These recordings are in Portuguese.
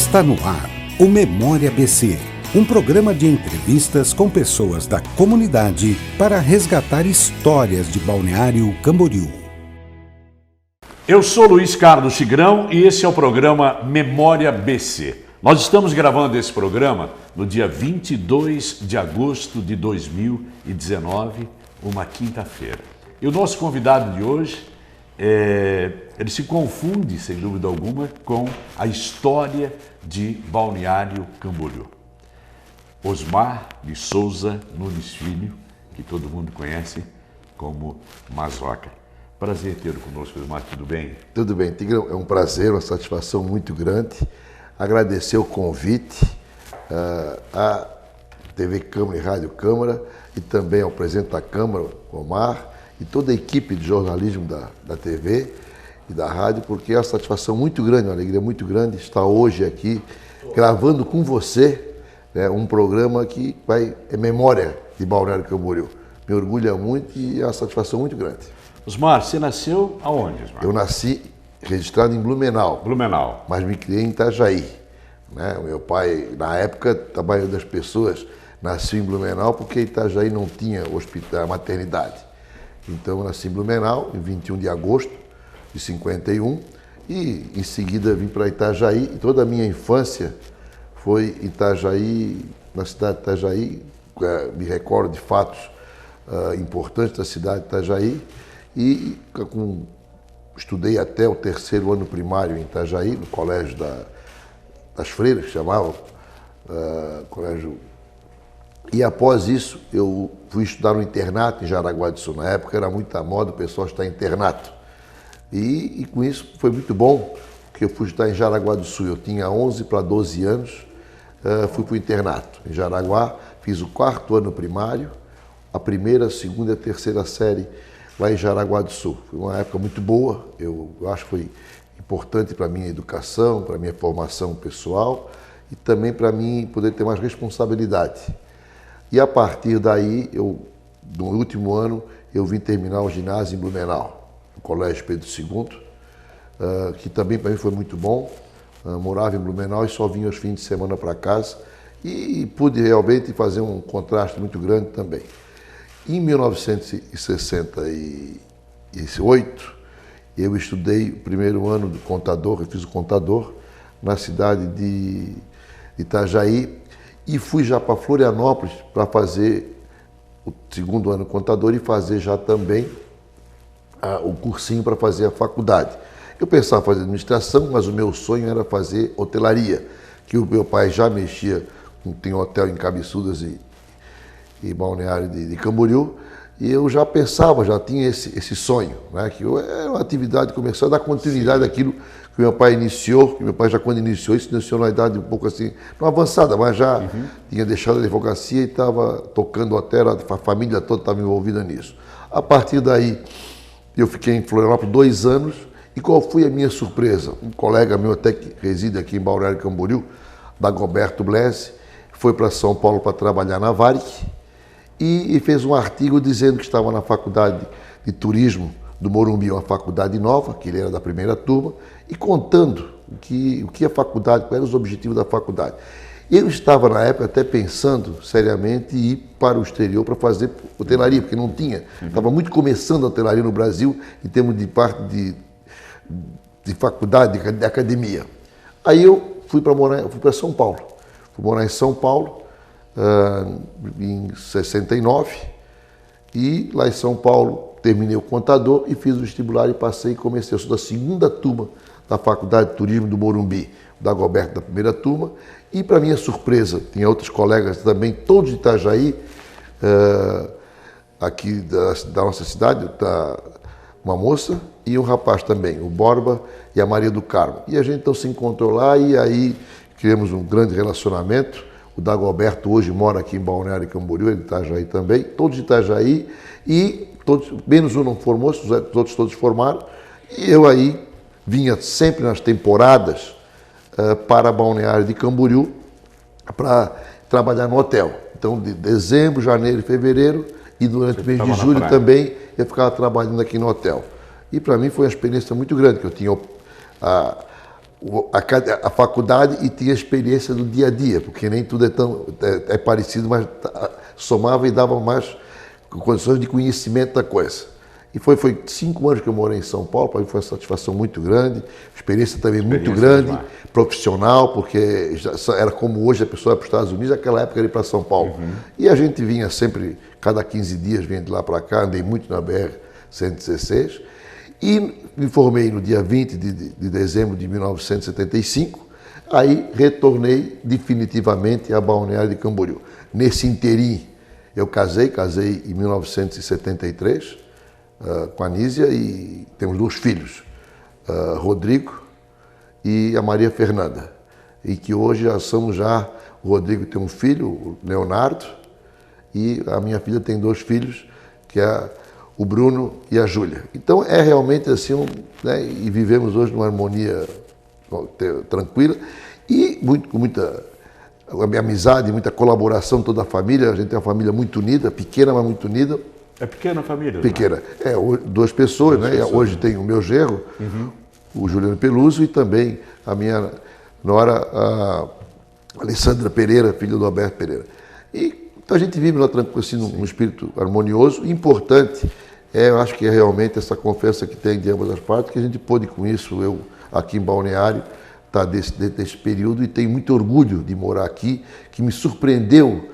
Está no ar o Memória BC, um programa de entrevistas com pessoas da comunidade para resgatar histórias de Balneário Camboriú. Eu sou Luiz Carlos Tigrão e esse é o programa Memória BC. Nós estamos gravando esse programa no dia 22 de agosto de 2019, uma quinta-feira. E o nosso convidado de hoje, ele se confunde, sem dúvida alguma, com a história de Balneário Camboriú. Osmar de Souza Nunes Filho, que todo mundo conhece como Mazoca. Prazer tê-lo conosco, Osmar, tudo bem? Tudo bem, Tigrão, é um prazer, uma satisfação muito grande. Agradecer o convite à TV Câmara e Rádio Câmara e também ao presidente da Câmara, Omar, e toda a equipe de jornalismo da TV e da rádio, porque é uma satisfação muito grande, uma alegria muito grande estar hoje aqui gravando com você, né, um programa que é memória de Balneário Camboriú. Me orgulha muito e é uma satisfação muito grande. Osmar, você nasceu aonde, Osmar? Eu nasci registrado em Blumenau. Blumenau. Mas me criei em Itajaí. Né? O meu pai, na época, a maioria das pessoas nasceu em Blumenau porque Itajaí não tinha hospital, maternidade. Então eu nasci em Blumenau, em 21 de agosto de 51, e em seguida vim para Itajaí. E toda a minha infância foi em Itajaí, na cidade de Itajaí. Me recordo de fatos importantes da cidade de Itajaí. E estudei até o terceiro ano primário em Itajaí, no colégio das freiras, que chamavam, colégio. E após isso, eu fui estudar no internato em Jaraguá do Sul. Na época era muita moda o pessoal estar em internato. E com isso foi muito bom, porque eu fui estudar em Jaraguá do Sul. Eu tinha 11 para 12 anos, fui para o internato em Jaraguá, fiz o quarto ano primário, a primeira, segunda e a terceira série lá em Jaraguá do Sul. Foi uma época muito boa, eu acho que foi importante para a minha educação, para a minha formação pessoal e também para mim poder ter mais responsabilidade. E a partir daí, no último ano, eu vim terminar o ginásio em Blumenau, no Colégio Pedro II, que também para mim foi muito bom. Morava em Blumenau e só vinha aos fins de semana para casa e pude realmente fazer um contraste muito grande também. Em 1968, eu estudei o primeiro ano do contador, eu fiz o contador na cidade de Itajaí e fui já para Florianópolis para fazer o segundo ano contador e fazer já também o cursinho para fazer a faculdade. Eu pensava em fazer administração, mas o meu sonho era fazer hotelaria, que o meu pai já mexia, tem hotel em Cabeçudas e Balneário de Camboriú, e eu já pensava, já tinha esse sonho, né, que era uma atividade comercial, dar continuidade àquilo que meu pai iniciou, que meu pai já quando iniciou, isso iniciou na idade um pouco assim, não avançada, mas já tinha deixado a advocacia e estava tocando hotel, a família toda estava envolvida nisso. A partir daí, eu fiquei em Florianópolis 2 anos, e qual foi a minha surpresa? Um colega meu até que reside aqui em Balneário Camboriú, Dagoberto Blese, foi para São Paulo para trabalhar na Varig, e fez um artigo dizendo que estava na faculdade de turismo do Morumbi, uma faculdade nova, que ele era da primeira turma, e contando o que a faculdade, quais eram os objetivos da faculdade. Eu estava na época até pensando seriamente em ir para o exterior para fazer hotelaria, porque não tinha. Estava muito começando a hotelaria no Brasil, em termos de parte de faculdade, de academia. Aí eu fui para São Paulo. Fui morar em São Paulo, em 69, e lá em São Paulo terminei o contador e fiz o vestibular e passei e comecei. Eu sou da segunda turma da Faculdade de Turismo do Morumbi, o Dagoberto da primeira turma, e para minha surpresa, tinha outros colegas também, todos de Itajaí, aqui da nossa cidade, uma moça e um rapaz também, o Borba e a Maria do Carmo. E a gente então se encontrou lá e aí criamos um grande relacionamento. O Dagoberto hoje mora aqui em Balneário Camboriú, ele de Itajaí também, todos de Itajaí, e todos, menos um não formou-se, os outros todos formaram, e eu aí vinha sempre nas temporadas para Balneário de Camboriú para trabalhar no hotel. Então, de dezembro, janeiro e fevereiro, e durante o mês de julho também, eu ficava trabalhando aqui no hotel. E para mim foi uma experiência muito grande, que eu tinha a faculdade e tinha experiência do dia a dia, porque nem tudo é parecido, mas somava e dava mais condições de conhecimento da coisa. E foi 5 anos que eu morei em São Paulo, para mim foi uma satisfação muito grande, experiência também muito grande, profissional, porque era como hoje a pessoa ia para os Estados Unidos, naquela época era ir para São Paulo. E a gente vinha sempre, cada 15 dias, vinha de lá para cá, andei muito na BR-116, e me formei no dia 20 de dezembro de 1975, aí retornei definitivamente a Balneário de Camboriú. Nesse interim, eu casei em 1973, com a Nísia, e temos 2 filhos, Rodrigo e a Maria Fernanda, e que hoje o Rodrigo tem um filho, o Leonardo, e a minha filha tem 2 filhos, que é o Bruno e a Júlia. Então é realmente assim, né, e vivemos hoje numa harmonia tranquila, e com muita amizade, muita colaboração, toda a família. A gente tem uma família muito unida, pequena, mas muito unida. É pequena a família? Pequena. 2 pessoas, né? Hoje tem o meu genro, o Juliano Peluso, e também a minha nora, a Alessandra Pereira, filha do Alberto Pereira. Então a gente vive lá tranquilo, assim, num espírito harmonioso. Importante, eu acho que é realmente essa confiança que tem de ambas as partes, que a gente pôde com isso, eu aqui em Balneário, tá desse período, e tenho muito orgulho de morar aqui, que me surpreendeu,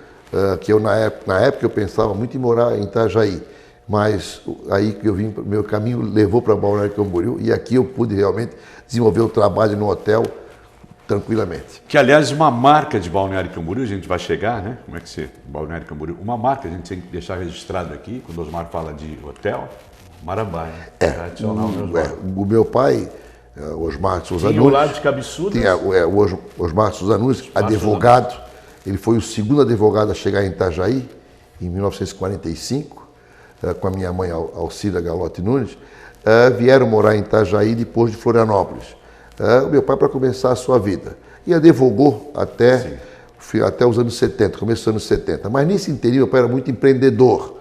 que eu na época eu pensava muito em morar em Itajaí, mas aí que eu vim, meu caminho levou para Balneário Camboriú, e aqui eu pude realmente desenvolver o trabalho no hotel tranquilamente. Que, aliás, uma marca de Balneário Camboriú, a gente vai chegar, né? Como é que você... Balneário Camboriú, uma marca, a gente tem que deixar registrado aqui, quando o Osmar fala de hotel, Marambaia. Tradicional, o meu pai, Osmar Souza Nunes... Tinha o lado de Cabeçudas. Tinha o Osmar Souza Nunes, advogado. Ele foi o segundo advogado a chegar em Itajaí, em 1945, com a minha mãe, Alcida Galotti Nunes. Vieram morar em Itajaí depois de Florianópolis. O meu pai para começar a sua vida. E advogou até os anos 70, começo dos anos 70. Mas nesse interim, meu pai era muito empreendedor.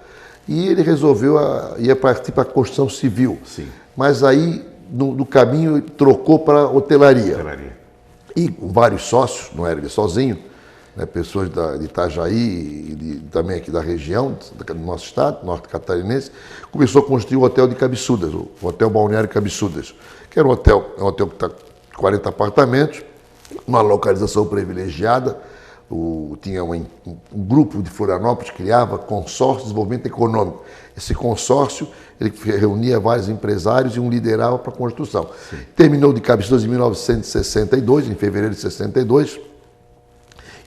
E ele resolveu ia partir para a construção civil. Sim. Mas aí, no caminho, trocou para hotelaria. E com vários sócios, não era ele sozinho, né, pessoas de Itajaí e também aqui da região, do nosso estado, norte catarinense, começou a construir o Hotel de Cabeçudas, o Hotel Balneário Cabeçudas, que era um hotel que está 40 apartamentos, uma localização privilegiada. Tinha um grupo de Florianópolis que criava consórcio de desenvolvimento econômico. Esse consórcio, ele reunia vários empresários e um liderava para a construção. Sim. Terminou de Cabeçudas em 1962, em fevereiro de 62,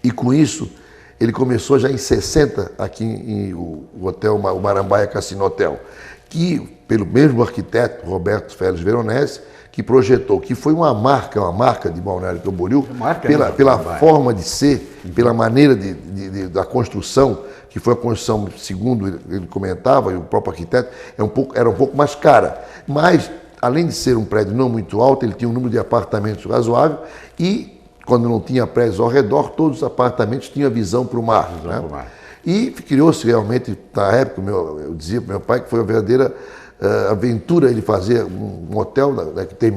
e com isso ele começou já em 60 aqui o hotel, o Marambaia Cassino Hotel, que pelo mesmo arquiteto Roberto Félix Veronese, que projetou, que foi uma marca de Balneário Camboriú, pela forma de ser, pela maneira da construção, que foi a construção, segundo ele comentava, e o próprio arquiteto, era um pouco mais cara. Mas, além de ser um prédio não muito alto, ele tinha um número de apartamentos razoável, e quando não tinha prédios ao redor, todos os apartamentos tinham visão para o mar. Né? E criou-se realmente, na época, eu dizia para meu pai que foi uma verdadeira aventura ele fazer um hotel, né, que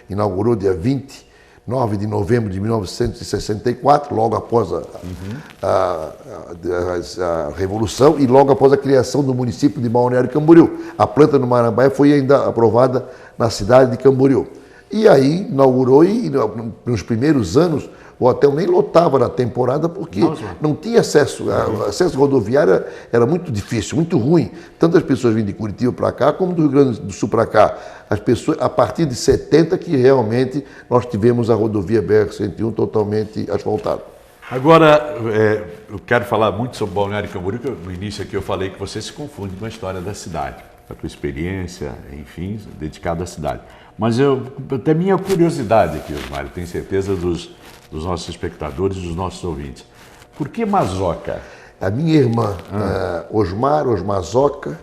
inaugurou dia 29 de novembro de 1964, logo após a Revolução e logo após a criação do município de Balneário Camboriú. A planta do Marambaia foi ainda aprovada na cidade de Camboriú. E aí inaugurou, e nos primeiros anos o hotel nem lotava na temporada porque não tinha acesso. O acesso rodoviário era muito difícil, muito ruim. Tanto as pessoas vinham de Curitiba para cá, como do Rio Grande do Sul para cá. As pessoas, a partir de 70 que realmente nós tivemos a rodovia BR-101 totalmente asfaltada. Agora, eu quero falar muito sobre Balneário Camboriú, que no início aqui eu falei que você se confunde com a história da cidade, a tua experiência, enfim, dedicada à cidade. Mas até minha curiosidade aqui, Osmar, tenho certeza dos nossos espectadores e dos nossos ouvintes. Por que Mazoca? A minha irmã, Osmarzoca,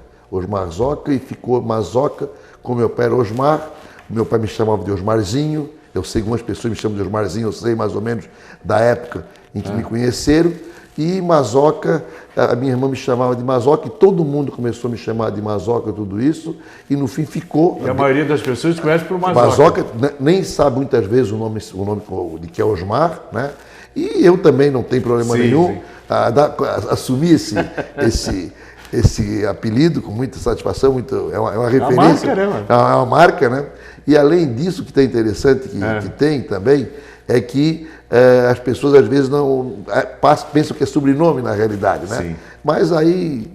e ficou Mazoca, como meu pai era Osmar, meu pai me chamava de Osmarzinho, eu sei que algumas pessoas me chamam de Osmarzinho, eu sei mais ou menos da época em que me conheceram, E Mazoca, a minha irmã me chamava de Mazoca, e todo mundo começou a me chamar de Mazoca, tudo isso, e no fim ficou. E a maioria das pessoas conhece por Mazoca. Mazoca nem sabe muitas vezes o nome de que é Osmar, né? E eu também não tenho problema nenhum a assumir esse apelido com muita satisfação, é uma referência. É uma marca, né? É uma marca, né? E além disso, que está interessante, que tem também, é que as pessoas às vezes não pensam que é sobrenome na realidade, né? Sim. Mas aí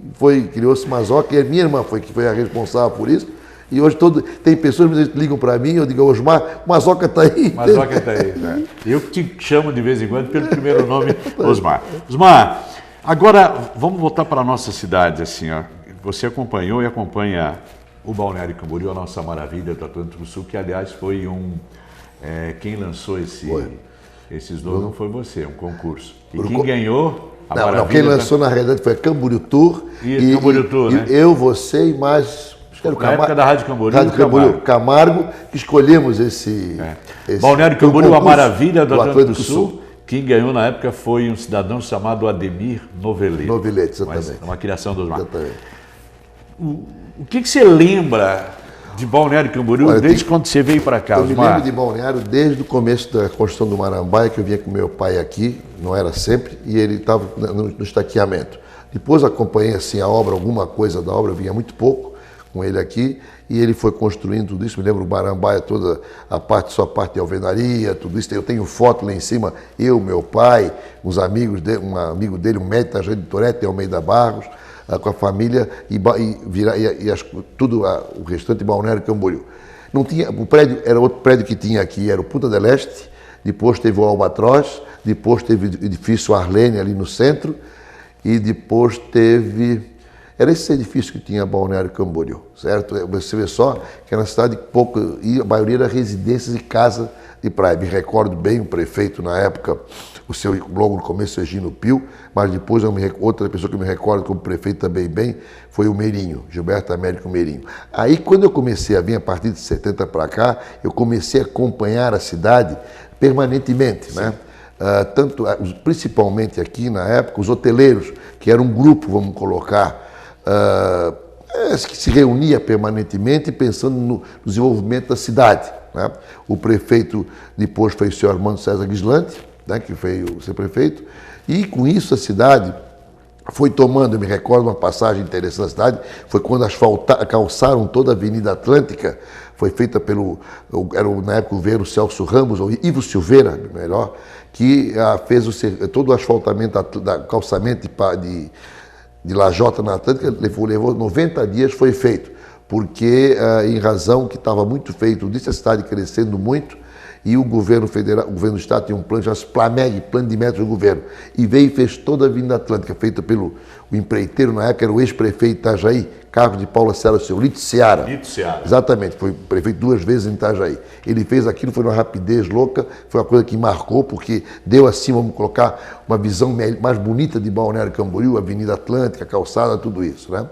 criou-se Mazoca, e a minha irmã foi a responsável por isso. E hoje tem pessoas que ligam para mim, eu digo, Osmar, Mazoca está aí. Mazoca está aí, né? Eu te chamo de vez em quando pelo primeiro nome, Osmar. Osmar, agora vamos voltar para a nossa cidade, assim, ó. Você acompanhou e acompanha o Balneário Camboriú, a nossa maravilha do Atlântico Sul, que aliás foi quem lançou esse slogan foi você, um concurso. E quem ganhou a maravilha... Não, quem lançou na realidade foi a Camboriú Tour. E Camboriú Tour, né? Eu, você e mais... Na época da Rádio Camboriú, Camargo, que escolhemos esse Balneário Camboriú, a maravilha do Atlântico Sul. Quem ganhou na época foi um cidadão chamado Ademir Novelete. Novelete, exatamente. Uma criação do Osmar. Exatamente. O que você lembra de Balneário Camboriú desde quando você veio para cá, Osmar? Eu me lembro de Balneário desde o começo da construção do Marambaia, que eu vinha com meu pai aqui, não era sempre, e ele estava no estaqueamento. Depois acompanhei assim, a obra, alguma coisa da obra, eu vinha muito pouco com ele aqui, e ele foi construindo tudo isso. Me lembro o Marambaia, toda sua parte de alvenaria, tudo isso. Eu tenho foto lá em cima, eu, meu pai, uns amigos dele, um amigo dele, um médico da Jardim de Torete, Almeida Barros, com a família, o restante de Balneário Camboriú. Não tinha, o prédio era outro prédio que tinha aqui, era o Punta del Este, depois teve o Albatroz, depois teve o edifício Arlene ali no centro, e depois teve... Era esse edifício que tinha Balneário Camboriú, certo? Você vê só que era uma cidade pouco, e a maioria era residências e casa de praia. Me recordo bem o prefeito na época, logo no começo, Egino Pio, mas depois outra pessoa que eu me recordo como prefeito também bem, foi o Meirinho, Gilberto Américo Meirinho. Aí quando eu comecei a vir, a partir de 70 para cá, eu comecei a acompanhar a cidade permanentemente, né? Principalmente aqui na época, os hoteleiros, que era um grupo, vamos colocar, que se reunia permanentemente pensando no desenvolvimento da cidade, né? O prefeito depois foi o senhor Armando César Guislante, né, que veio ser prefeito, e com isso a cidade foi tomando, eu me recordo uma passagem interessante da cidade, foi quando calçaram toda a Avenida Atlântica, foi feita na época o governo Celso Ramos, ou Ivo Silveira, melhor, que fez todo o asfaltamento, calçamento de lajota na Atlântica, levou 90 dias, foi feito, porque em razão que estava muito feito disso, a cidade crescendo muito, e o governo federal, o governo do estado tinha um plano chamado PLAMEG, Plano de Metros do Governo, e veio e fez toda a Avenida Atlântica, feita pelo empreiteiro, na época era o ex-prefeito de Itajaí, Carlos de Paula Cela, seu Lito Seara. Exatamente, foi prefeito 2 vezes em Itajaí. Ele fez aquilo, foi uma rapidez louca, foi uma coisa que marcou, porque deu assim, vamos colocar, uma visão mais bonita de Balneário Camboriú, Avenida Atlântica, calçada, tudo isso, né?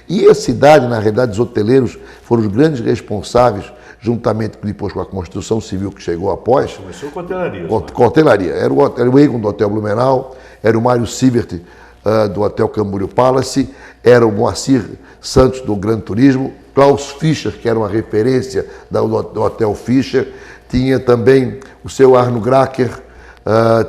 E a cidade, na realidade, os hoteleiros foram os grandes responsáveis, juntamente depois com a construção civil que chegou após. Começou com hotelaria. Com hotelaria. Era o Egon do Hotel Blumenau, era o Mário Sievert do Hotel Camboriú Palace, era o Moacir Santos do Gran Turismo, Klaus Fischer, que era uma referência do Hotel Fischer, tinha também o seu Arno Gracker,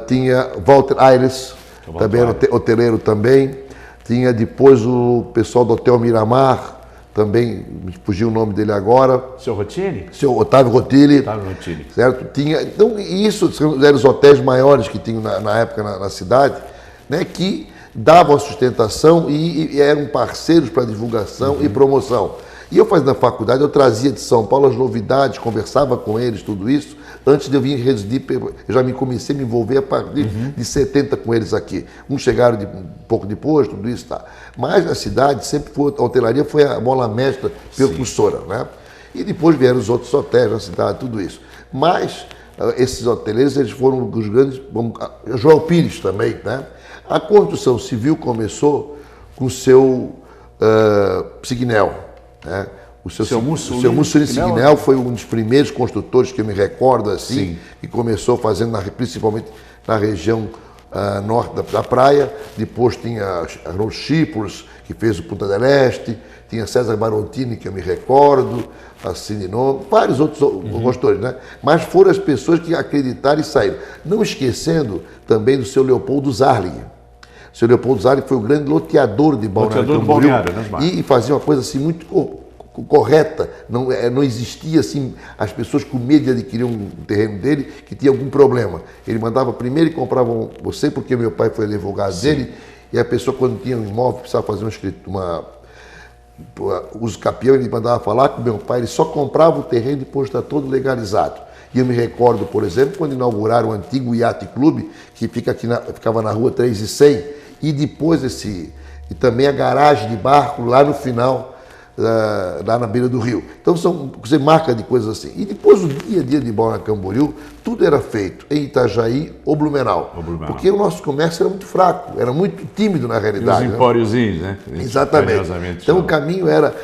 tinha Walter Aires, também era hoteleiro também, tinha depois o pessoal do Hotel Miramar, também, me fugiu o nome dele agora. Seu Rotini? Seu Otávio Rotini. Otávio Rotini. Certo? Então, isso eram os hotéis maiores que tinham na época na cidade, né, que davam a sustentação e eram parceiros para divulgação e promoção. E eu fazendo a faculdade, eu trazia de São Paulo as novidades, conversava com eles, tudo isso. Antes de eu vir residir, eu já comecei a me envolver a partir de 70 com eles aqui. Uns chegaram um pouco depois, tudo isso, tá. Mas a cidade sempre foi, a hotelaria foi a bola mestra percussora, né? E depois vieram os outros hotéis na cidade, tudo isso. Mas esses hoteleiros, eles foram os grandes, João Pires também, né? A construção civil começou com o seu Signel, né? O seu Mussolini Signel foi um dos primeiros construtores que eu me recordo assim, que começou fazendo principalmente na região norte da praia, depois tinha Arnold Chippers, que fez o Punta del Este, tinha César Barontini, que eu me recordo, assim, vários outros gostores, né? Mas foram as pessoas que acreditaram e saíram. Não esquecendo também do seu Leopoldo Zarlig. O seu Leopoldo Zarlig foi o grande loteador de Balneário Camboriú, e fazia uma coisa assim muito correta, não existia assim as pessoas com medo de adquirir um terreno dele que tinha algum problema. Ele mandava primeiro e comprava você, porque meu pai foi advogado dele, e a pessoa quando tinha um imóvel precisava fazer uso capião, ele mandava falar com meu pai, ele só comprava o terreno depois de estar todo legalizado. E eu me recordo, por exemplo, quando inauguraram o antigo Yacht Club, que ficava na rua 3 e 100, e depois e também a garagem de barco lá no final, lá na beira do rio. Então você marca de coisas assim. E depois o dia a dia de Balneário Camboriú, tudo era feito em Itajaí ou Blumenau. Porque o nosso comércio era muito fraco, era muito tímido na realidade. E os empóriozinhos, né? Exatamente. Então o caminho era,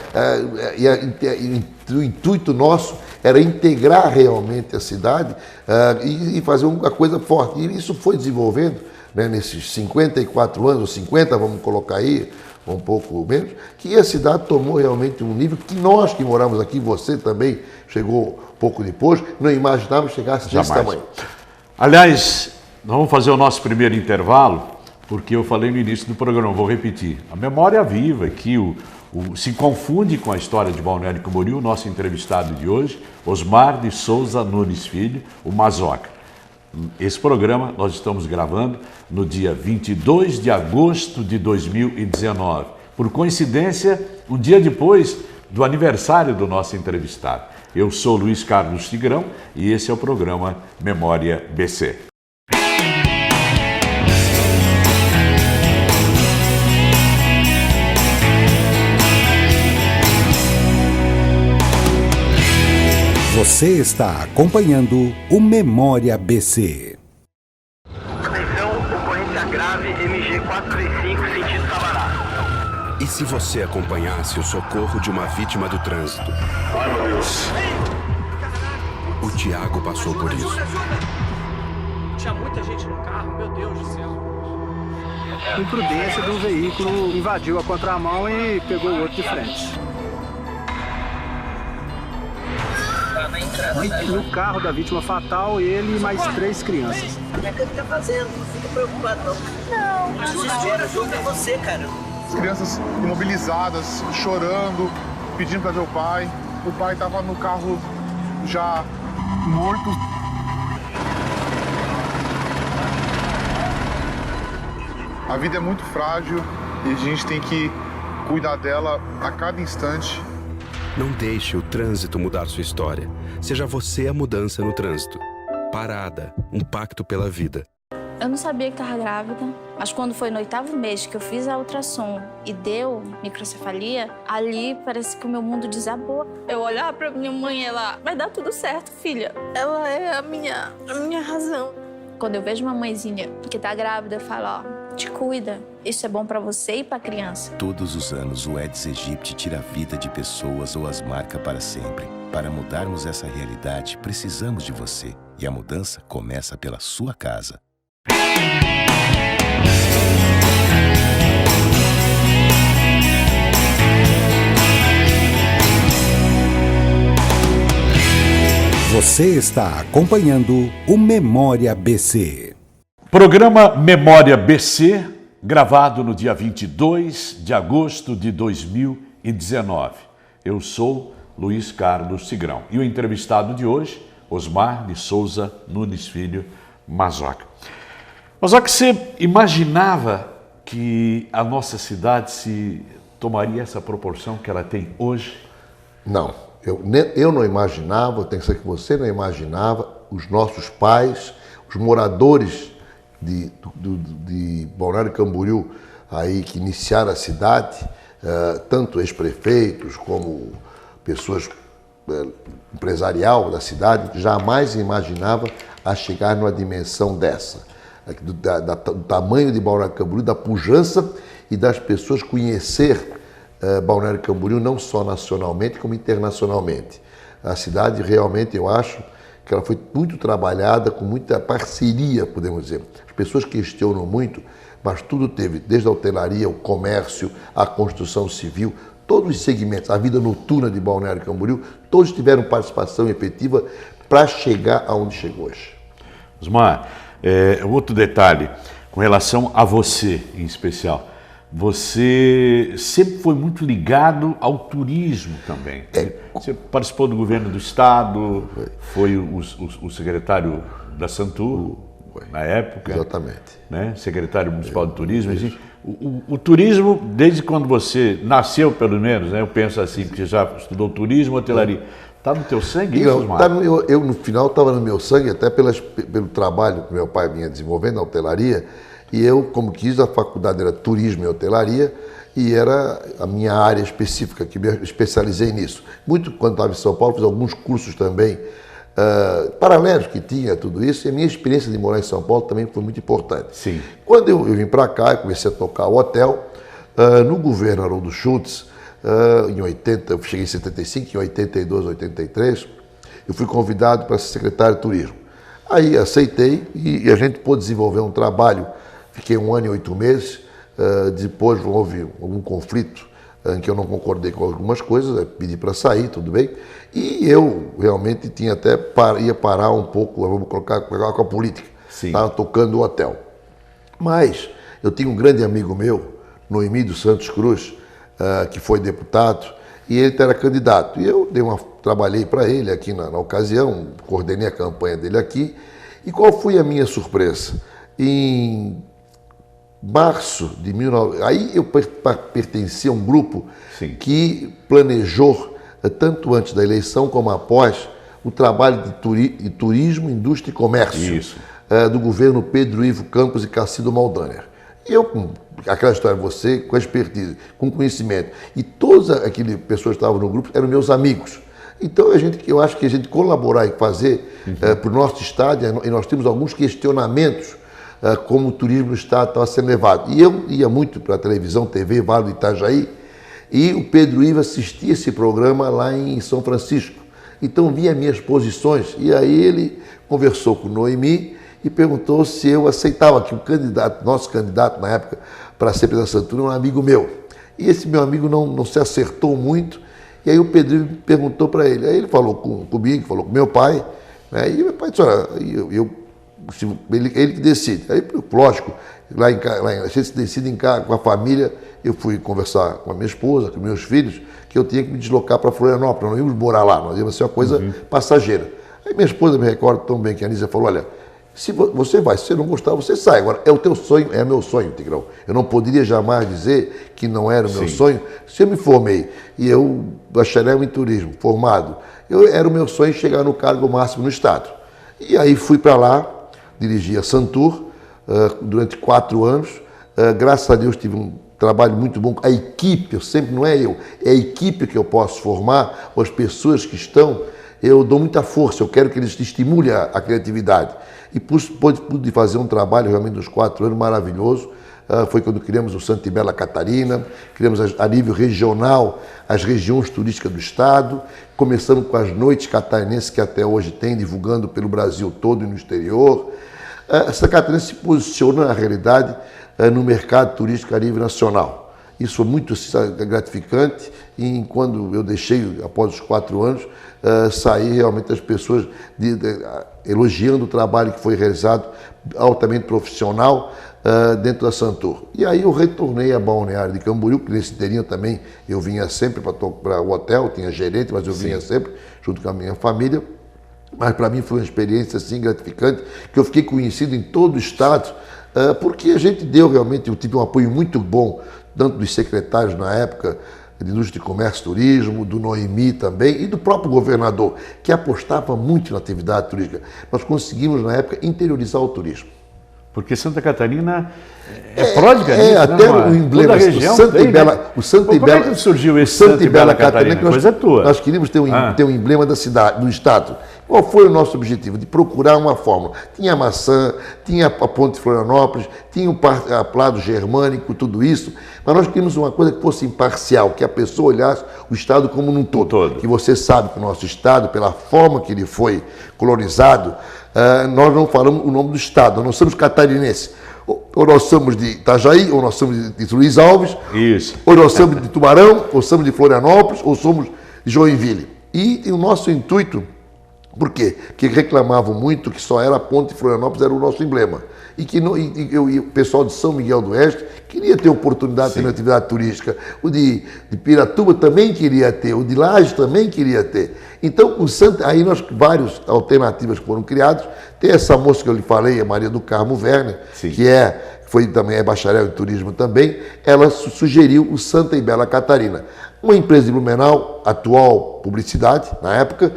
o intuito nosso era integrar realmente a cidade e fazer uma coisa forte. E isso foi desenvolvendo, né, nesses 54 anos, ou 50, vamos colocar aí, um pouco menos, que a cidade tomou realmente um nível que nós que moramos aqui, você também chegou pouco depois, não imaginávamos chegar desse tamanho. Aliás, nós vamos fazer o nosso primeiro intervalo, porque eu falei no início do programa, vou repetir. A memória viva, que se confunde com a história de Balneário Camboriú, o nosso entrevistado de hoje, Osmar de Souza Nunes Filho, o Mazoca. Esse programa nós estamos gravando no dia 22 de agosto de 2019. Por coincidência, um dia depois do aniversário do nosso entrevistado. Eu sou Luiz Carlos Tigrão e esse é o programa Memória BC. Você está acompanhando o Memória BC. Atenção, ocorrência grave, MG 435, sentido Sabará. E se você acompanhasse o socorro de uma vítima do trânsito? Ai, meu Deus. O Tiago passou por isso. Tinha muita gente no carro, meu Deus do céu. Imprudência de um veículo invadiu a contramão e pegou o outro de frente. No carro da vítima fatal, ele e mais 3 crianças. O que ele tá fazendo? Não fica preocupado, não. Não. Desespero, ajuda você, cara. As crianças imobilizadas, chorando, pedindo para ver o pai. O pai estava no carro já morto. A vida é muito frágil e a gente tem que cuidar dela a cada instante. Não deixe o trânsito mudar sua história. Seja você a mudança no trânsito. Parada, um pacto pela vida. Eu não sabia que estava grávida, mas quando foi no 8º mês que eu fiz a ultrassom e deu microcefalia, ali parece que o meu mundo desabou. Eu olhava pra minha mãe e ela, vai dar tudo certo, filha. Ela é a minha razão. Quando eu vejo uma mãezinha que tá grávida, eu falo, ó, te cuida. Isso é bom pra você e pra criança. Todos os anos o Aedes aegypti tira a vida de pessoas ou as marca para sempre. Para mudarmos essa realidade, precisamos de você. E a mudança começa pela sua casa. Você está acompanhando o Memória BC. Programa Memória BC, gravado no dia 22 de agosto de 2019. Eu sou Luiz Carlos Tigrão e o entrevistado de hoje, Osmar de Souza Nunes Filho, Mazoca. Mazoca, você imaginava que a nossa cidade se tomaria essa proporção que ela tem hoje? Não, eu não imaginava, tenho que ser que você não imaginava, os nossos pais, os moradores de Balneário Camboriú, aí que iniciaram a cidade, tanto ex-prefeitos como pessoas empresarial da cidade, jamais imaginava a chegar numa dimensão dessa, do tamanho de Balneário Camboriú, da pujança e das pessoas conhecer Balneário Camboriú não só nacionalmente como internacionalmente. A cidade realmente, eu acho que ela foi muito trabalhada, com muita parceria, podemos dizer. As pessoas questionam muito, mas tudo teve, desde a hotelaria, o comércio, a construção civil, todos os segmentos, a vida noturna de Balneário Camboriú, todos tiveram participação efetiva para chegar aonde chegou hoje. Osmar, outro detalhe, com relação a você em especial, você sempre foi muito ligado ao turismo também. Você participou do governo do estado, foi o secretário da Santur, na época. Exatamente. Né? Secretário Municipal de Turismo. Assim, o turismo, desde quando você nasceu, pelo menos, né? Eu penso assim, porque você já estudou turismo, hotelaria. Está no teu sangue isso, Osmar? Eu, no final, estava no meu sangue, até pelo trabalho que meu pai vinha desenvolvendo na hotelaria. E eu, como quis, a faculdade era turismo e hotelaria, e era a minha área específica, que me especializei nisso. Muito quando estava em São Paulo, fiz alguns cursos também, paralelos que tinha tudo isso, e a minha experiência de morar em São Paulo também foi muito importante. Sim. Quando eu vim para cá, comecei a tocar o hotel, no governo Haroldo Schultz, em 80, eu cheguei em 75, em 82, 83, eu fui convidado para ser secretário de turismo. Aí aceitei e a gente pôde desenvolver um trabalho. Fiquei 1 ano e 8 meses, depois houve algum conflito em que eu não concordei com algumas coisas, pedi para sair, tudo bem, e eu realmente tinha até ia parar um pouco, vamos colocar com a política, estava tocando o hotel. Mas eu tinha um grande amigo meu, Noemi dos Santos Cruz, que foi deputado, e ele era candidato, e eu trabalhei para ele aqui na ocasião, coordenei a campanha dele aqui, e qual foi a minha surpresa? Em março de 19... Aí eu pertencia a um grupo que planejou, tanto antes da eleição como após, o trabalho de turismo, indústria e comércio do governo Pedro Ivo Campos e Cacildo Maldaner. E eu, com aquela história, você, com expertise, com conhecimento, e todas aquelas pessoas que estavam no grupo eram meus amigos. Então, eu acho que a gente colaborar e fazer para o nosso estado, e nós temos alguns questionamentos como o turismo no estado estava sendo levado. E eu ia muito para a televisão, TV, Vale do Itajaí, e o Pedro Ivo assistia esse programa lá em São Francisco. Então via minhas posições, e aí ele conversou com Noemi e perguntou se eu aceitava que o candidato, nosso candidato na época, para ser presidente da Santur, era um amigo meu. E esse meu amigo não se acertou muito, e aí o Pedro Ivo perguntou para ele. Aí ele falou comigo, falou com meu pai, né? E meu pai disse, olha, ele que decide. Aí, lógico, a gente se decide com a família. Eu fui conversar com a minha esposa, com meus filhos, que eu tinha que me deslocar para Florianópolis, nós não íamos morar lá, nós íamos ser uma coisa passageira. Aí minha esposa, me recordo tão bem que a Anísia falou, olha, se você vai, se você não gostar, você sai. Agora, é o teu sonho, é meu sonho, Tigrão. Eu não poderia jamais dizer que não era o meu sonho. Se eu me formei e eu bacharel em turismo, formado, era o meu sonho chegar no cargo máximo no estado. E aí fui para lá, dirigi a Santur durante 4 anos. Graças a Deus tive um trabalho muito bom. A equipe, não é eu, é a equipe que eu posso formar, ou as pessoas que estão, eu dou muita força, eu quero que eles estimulem a criatividade. E pude fazer um trabalho realmente nos 4 anos maravilhoso. Foi quando criamos o Santa e Bela Catarina, criamos a nível regional as regiões turísticas do estado, começamos com as noites catarinenses que até hoje tem, divulgando pelo Brasil todo e no exterior. Santa Catarina se posiciona, na realidade, no mercado turístico a nível nacional. Isso foi muito gratificante e quando eu deixei, após os 4 anos, saí realmente as pessoas elogiando o trabalho que foi realizado, altamente profissional, dentro da Santur. E aí eu retornei a Balneário de Camboriú, que nesse inteirinho também eu vinha sempre para o hotel, tinha gerente, mas eu vinha sempre junto com a minha família. Mas para mim foi uma experiência assim gratificante, que eu fiquei conhecido em todo o estado, porque a gente deu realmente, eu tive um apoio muito bom, tanto dos secretários na época, de Indústria de Comércio e Turismo, do Noemi também, e do próprio governador, que apostava muito na atividade turística. Nós conseguimos, na época, interiorizar o turismo. Porque Santa Catarina é pródiga nisso, até né, o emblema, toda a região, o Santa tem, e Bela, né? o Santa Pô, e Bela, como é que surgiu esse Santa e Bela Catarina? Coisa é tua. Nós queríamos ter um emblema da cidade, do estado. Qual foi o nosso objetivo? De procurar uma fórmula. Tinha a maçã, tinha a ponte de Florianópolis, tinha o Prado Germânico, tudo isso, mas nós queríamos uma coisa que fosse imparcial, que a pessoa olhasse o estado como num todo. Que você sabe que o nosso estado, pela forma que ele foi colonizado, nós não falamos o nome do estado, nós não somos catarinenses. Ou nós somos de Itajaí, ou nós somos de Luiz Alves, ou nós somos de Tubarão, ou somos de Florianópolis, ou somos de Joinville. E o nosso intuito, por quê? Porque reclamavam muito que só era a ponte de Florianópolis, era o nosso emblema. E que o pessoal de São Miguel do Oeste queria ter oportunidade de ter uma atividade turística. O de Piratuba também queria ter, o de Lages também queria ter. Então, aí várias alternativas foram criadas. Tem essa moça que eu lhe falei, a Maria do Carmo Werner, que também é bacharel em turismo também, ela sugeriu o Santa e Bela Catarina. Uma empresa de Blumenau, atual publicidade, na época,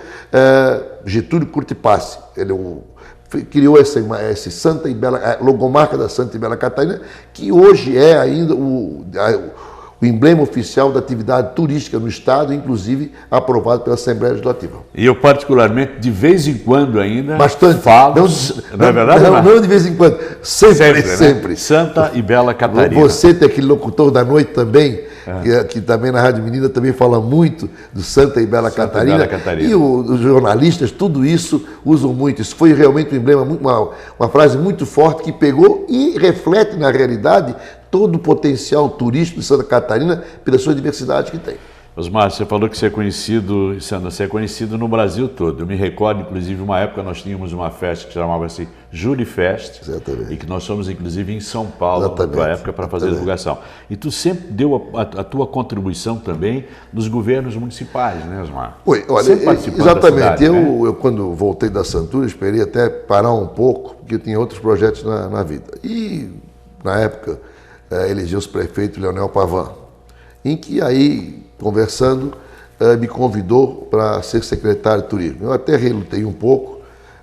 Getúlio Curtipasse. Ele criou esse Santa e Bela, logomarca da Santa e Bela Catarina, que hoje é ainda o emblema oficial da atividade turística no estado, inclusive aprovado pela Assembleia Legislativa. E eu particularmente, de vez em quando ainda, bastante falo, não é verdade? Não de vez em quando, sempre. Né? Santa e Bela Catarina. Você tem aquele locutor da noite também, que também na Rádio Menina também fala muito do Santa e Bela Catarina. E os jornalistas, tudo isso usam muito. Isso foi realmente um emblema, uma frase muito forte que pegou e reflete na realidade todo o potencial turístico de Santa Catarina pela sua diversidade que tem. Osmar, você falou que você é conhecido no Brasil todo. Eu me recordo, inclusive, uma época nós tínhamos uma festa que chamava-se Júri Fest. Exatamente. E que nós fomos, inclusive, em São Paulo, na tua época, para fazer a divulgação. E tu sempre deu a tua contribuição também nos governos municipais, né, Osmar? Oi, olha, exatamente. Eu, quando voltei da Santura, esperei até parar um pouco, porque eu tinha outros projetos na vida. E, na época, elegeu-se prefeito Leonel Pavan, em que aí, conversando, me convidou para ser secretário de turismo. Eu até relutei um pouco,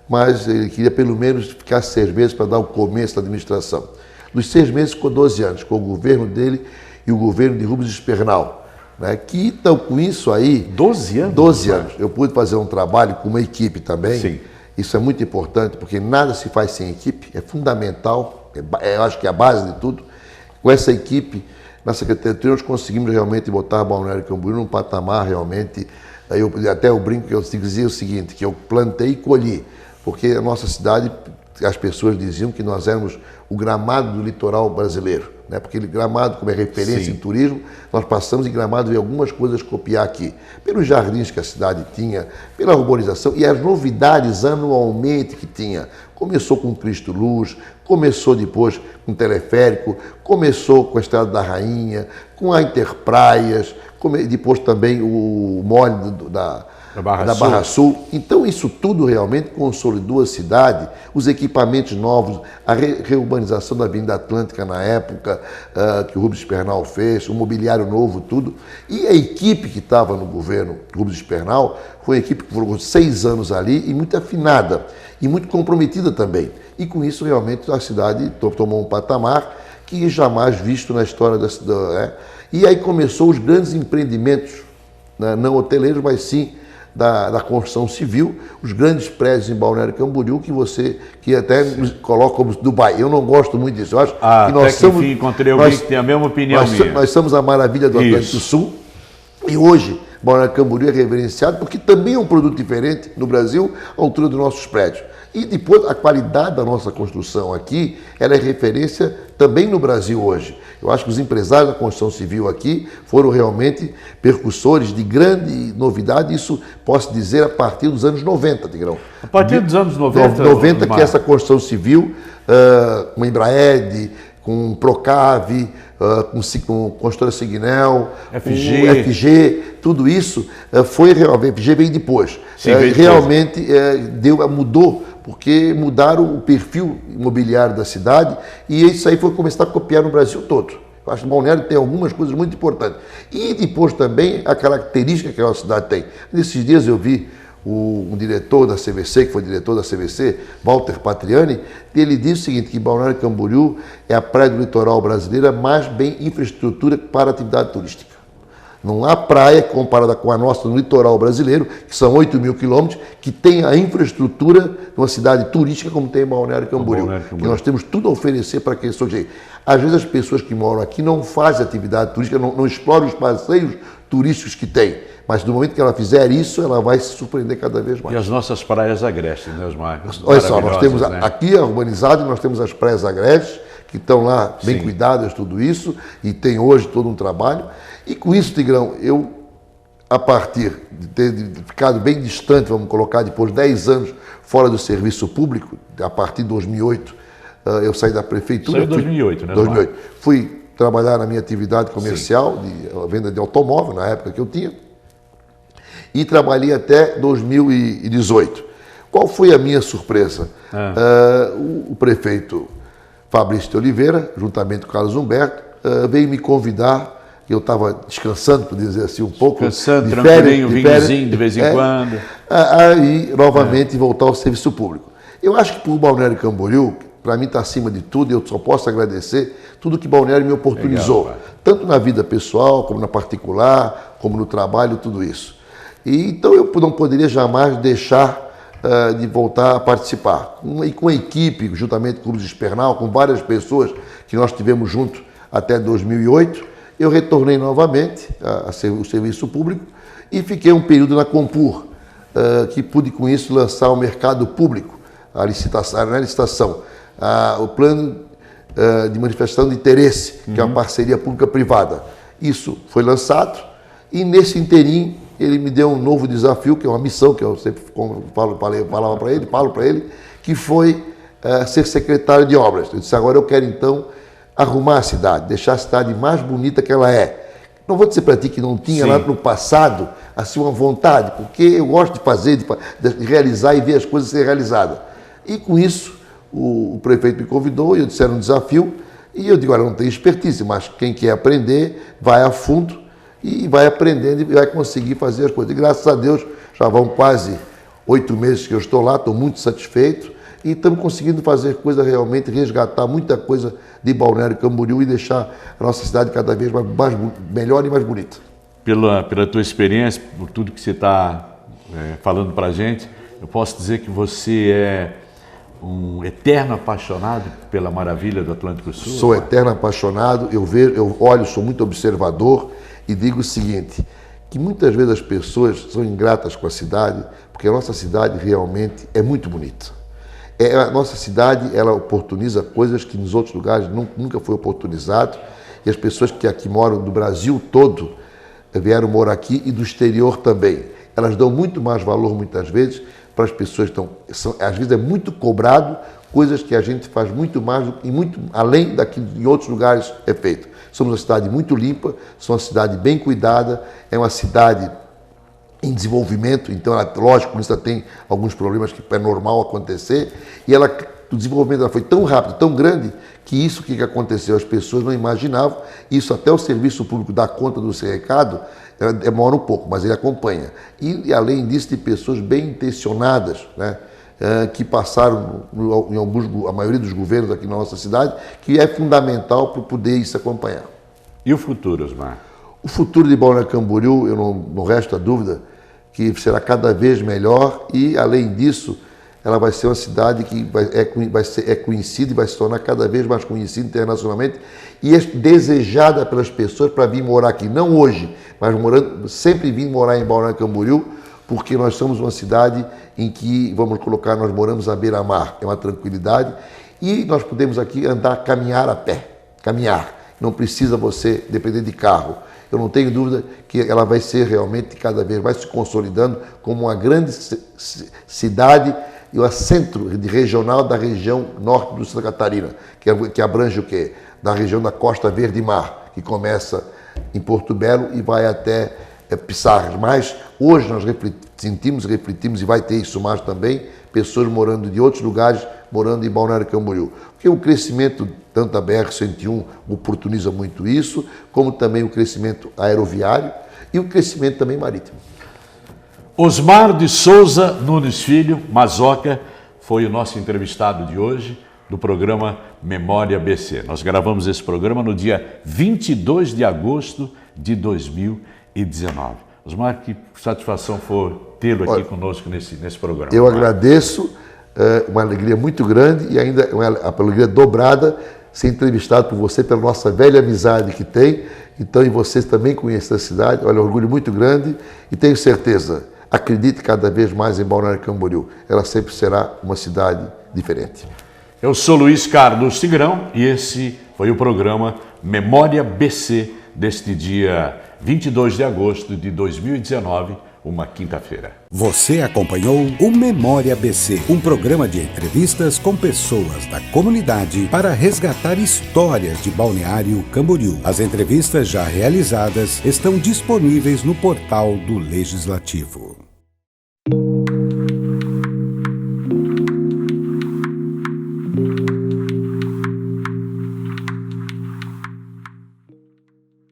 mas ele queria pelo menos ficar 6 meses para dar o começo da administração. Dos 6 meses ficou 12 anos, com o governo dele e o governo de Rubens Espernal, né? Que então, com isso aí... 12 anos? 12 anos. Eu pude fazer um trabalho com uma equipe também. Sim. Isso é muito importante, porque nada se faz sem equipe, é fundamental, eu acho que é a base de tudo. Com essa equipe, na Secretaria, nós conseguimos realmente botar Balneário Camboriú num patamar realmente... Até eu brinco que eu dizia o seguinte, que eu plantei e colhi, porque a nossa cidade, as pessoas diziam que nós éramos o Gramado do litoral brasileiro, né? Porque Gramado, como é referência em turismo, nós passamos em Gramado ver algumas coisas copiar aqui, pelos jardins que a cidade tinha, pela urbanização e as novidades anualmente que tinha. Começou com Cristo Luz, começou depois com o teleférico, começou com a Estrada da Rainha, com a Interpraias, depois também o mole da Barra Sul. Então isso tudo realmente consolidou a cidade, os equipamentos novos, a reurbanização da Avenida Atlântica na época, que o Rubens Espernal fez, o mobiliário novo, tudo. E a equipe que estava no governo Rubens Espernal foi uma equipe que ficou 6 anos ali e muito afinada e muito comprometida também. E com isso realmente a cidade tomou um patamar que jamais visto na história da cidade, né? E aí começou os grandes empreendimentos, né? Não hoteleiros, mas sim da construção civil, os grandes prédios em Balneário Camboriú, que até coloca como Dubai. Eu não gosto muito disso. Eu acho que nós somos... Enfim, encontrei alguém que tem a mesma opinião minha. Nós somos a maravilha do Atlântico Sul. E hoje, Balneário Camboriú é reverenciado porque também é um produto diferente no Brasil, à altura dos nossos prédios. E depois, a qualidade da nossa construção aqui, ela é referência também no Brasil hoje. Eu acho que os empresários da construção civil aqui foram realmente percussores de grande novidade, isso posso dizer a partir dos anos 90, Tigrão. A partir dos anos 90? 90 que essa construção civil, com Embraed, com Procave, com Construtora Signel, com FG, tudo isso foi realmente, FG veio depois. Realmente mudou, porque mudaram o perfil imobiliário da cidade e isso aí foi começar a copiar no Brasil todo. Eu acho que o Balneário tem algumas coisas muito importantes. E depois também a característica que a nossa cidade tem. Nesses dias eu vi um diretor da CVC, que foi diretor da CVC, Walter Patriani, ele disse o seguinte, que Balneário Camboriú é a praia do litoral brasileira mais bem infraestrutura para atividade turística. Não há praia comparada com a nossa no litoral brasileiro, que são 8 mil quilômetros, que tem a infraestrutura de uma cidade turística como tem Balneário Camboriú. Que nós temos tudo a oferecer para quem só chega. Às vezes as pessoas que moram aqui não fazem atividade turística, não exploram os passeios turísticos que tem. Mas no momento que ela fizer isso, ela vai se surpreender cada vez mais. E as nossas praias agrestes, né, Osmar? Olha só, nós temos aqui é urbanizado, nós temos as praias agrestes, que estão lá bem cuidadas, tudo isso, e tem hoje todo um trabalho. E com isso, Tigrão, eu, a partir de ter ficado bem distante, vamos colocar, depois de 10 anos fora do serviço público, a partir de 2008, eu saí da prefeitura. Saiu em 2008, né? 2008. Fui trabalhar na minha atividade comercial, de venda de automóvel, na época que eu tinha, e trabalhei até 2018. Qual foi a minha surpresa? O prefeito Fabrício de Oliveira, juntamente com o Carlos Humberto, veio me convidar. Eu estava descansando, por dizer assim, um pouco. Descansando, tranquilinho, vinhozinho de vez em quando. Aí, novamente, voltar ao serviço público. Eu acho que para o Balneário Camboriú, para mim está acima de tudo, e eu só posso agradecer tudo que o Balneário me oportunizou. Legal, tanto na vida pessoal, como na particular, como no trabalho, tudo isso. E, então eu não poderia jamais deixar de voltar a participar. E com a equipe, juntamente com o Cruz Espernal, com várias pessoas que nós tivemos junto até 2008, eu retornei novamente ao serviço público e fiquei um período na Compur, que pude com isso lançar ao mercado público a licitação, o plano de manifestação de interesse, que é uma parceria pública-privada. Isso foi lançado e nesse interim ele me deu um novo desafio, que é uma missão que eu sempre falo para ele, que foi ser secretário de obras. Eu disse, agora eu quero então arrumar a cidade, deixar a cidade mais bonita que ela é. Não vou dizer para ti que não tinha lá no passado assim uma vontade, porque eu gosto de fazer, de realizar e ver as coisas serem realizadas. E com isso, o prefeito me convidou, e eu disse, era um desafio, e eu digo, olha, não tenho expertise, mas quem quer aprender, vai a fundo, e vai aprendendo e vai conseguir fazer as coisas. E graças a Deus, já vão quase 8 meses que eu estou lá, estou muito satisfeito, e estamos conseguindo fazer coisa realmente, resgatar muita coisa de Balneário Camboriú e deixar a nossa cidade cada vez mais melhor e mais bonita. Pela tua experiência, por tudo que você está falando para a gente, eu posso dizer que você é um eterno apaixonado pela maravilha do Atlântico Sul? Sou eterno apaixonado, eu olho, sou muito observador e digo o seguinte, que muitas vezes as pessoas são ingratas com a cidade, porque a nossa cidade realmente é muito bonita. A nossa cidade, ela oportuniza coisas que nos outros lugares nunca foi oportunizado, e as pessoas que aqui moram do Brasil todo vieram morar aqui e do exterior também. Elas dão muito mais valor, muitas vezes, para as pessoas que às vezes é muito cobrado, coisas que a gente faz muito mais e muito além daquilo que em outros lugares é feito. Somos uma cidade muito limpa, somos uma cidade bem cuidada, é uma cidade em desenvolvimento, então, lógico, isso tem alguns problemas que é normal acontecer, e o desenvolvimento dela foi tão rápido, tão grande, que isso que aconteceu, as pessoas não imaginavam, isso até o serviço público dá conta do seu recado, demora um pouco, mas ele acompanha. E além disso, tem pessoas bem intencionadas, né, que passaram em a maioria dos governos aqui na nossa cidade, que é fundamental para poder isso acompanhar. E o futuro, Osmar? O futuro de Balneário Camboriú, eu não resta dúvida, que será cada vez melhor e, além disso, ela vai ser uma cidade que é conhecida e vai se tornar cada vez mais conhecida internacionalmente e é desejada pelas pessoas para vir morar aqui, não hoje, mas sempre vir morar em Balneário Camboriú, porque nós somos uma cidade em que, nós moramos à beira-mar, é uma tranquilidade, e nós podemos aqui caminhar a pé, não precisa você depender de carro. Eu não tenho dúvida que ela vai ser realmente cada vez mais se consolidando como uma grande cidade e o centro regional da região norte do Santa Catarina, que abrange o quê? Da região da Costa Verde Mar, que começa em Porto Belo e vai até Pissarras. Mas hoje nós refletimos e vai ter isso mais também, pessoas morando de outros lugares, morando em Balneário Camboriú. Porque o crescimento, tanto da BR-101, oportuniza muito isso, como também o crescimento aeroviário e o crescimento também marítimo. Osmar de Souza Nunes Filho, Mazoca, foi o nosso entrevistado de hoje do programa Memória BC. Nós gravamos esse programa no dia 22 de agosto de 2019. Osmar, que satisfação foi tê-lo aqui conosco nesse programa. Eu agradeço, uma alegria muito grande e ainda uma alegria dobrada ser entrevistado por você, pela nossa velha amizade que tem. Então, e vocês também conhecem a cidade, olha, orgulho muito grande e tenho certeza, acredite cada vez mais em Balneário Camboriú. Ela sempre será uma cidade diferente. Eu sou Luiz Carlos Tigrão e esse foi o programa Memória BC deste dia 22 de agosto de 2019, uma quinta-feira. Você acompanhou o Memória BC, um programa de entrevistas com pessoas da comunidade para resgatar histórias de Balneário Camboriú. As entrevistas já realizadas estão disponíveis no portal do Legislativo.